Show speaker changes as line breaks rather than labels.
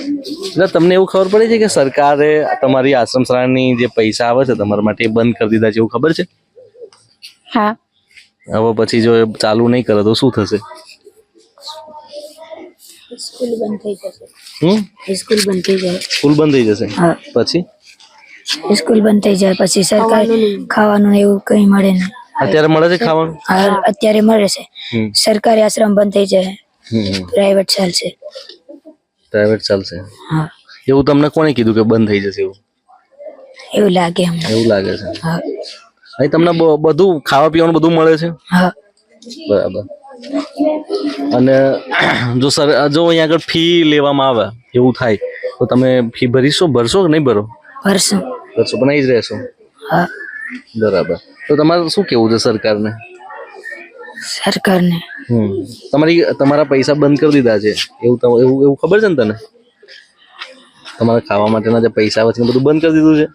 એટલે તમને એવું ખબર પડી છે કે સરકારે તમારી આશ્રમ શાળાની જે પૈસા આવે છે તમારા માટે એ બંધ કરી દીધા છે એવું ખબર છે?
હા.
હવે પછી જો એ ચાલુ નહીં કરે તો શું થશે?
સ્કૂલ બંધ થઈ જશે.
સ્કૂલ બંધ થઈ જશે પછી?
સ્કૂલ બંધ થઈ જાય પછી સરકાર ખાવાનું એવું કઈ મળે નહીં.
અત્યારે મળે છે ખાવાનું?
અત્યારે મળે છે. સરકારી આશ્રમ બંધ થઈ જાય, પ્રાઇવેટ ચાલશે.
પ્રાઇવેટ ચાલશે? એવું તમને કોણે કીધું કે બંધ થઈ જશે?
એવું લાગે અમને.
એવું લાગે છે? અહીં તમને બધું ખાવા પીવાનું બધું મળે છે? બરાબર. અને જો અહીંયા આગળ ફી લેવામાં આવે એવું થાય તો તમે ફી ભરશો કે નહીં ભરો?
ભરશો
પણ અહીં જ રહેશો? બરાબર. તો તમારે શું કેવું છે સરકારને? તમારા પૈસા બંધ કરી દીધા છે એવું ખબર છે ને તને? તમારા ખાવા માટેના જે પૈસા આવે છે બધું બંધ કરી દીધું છે?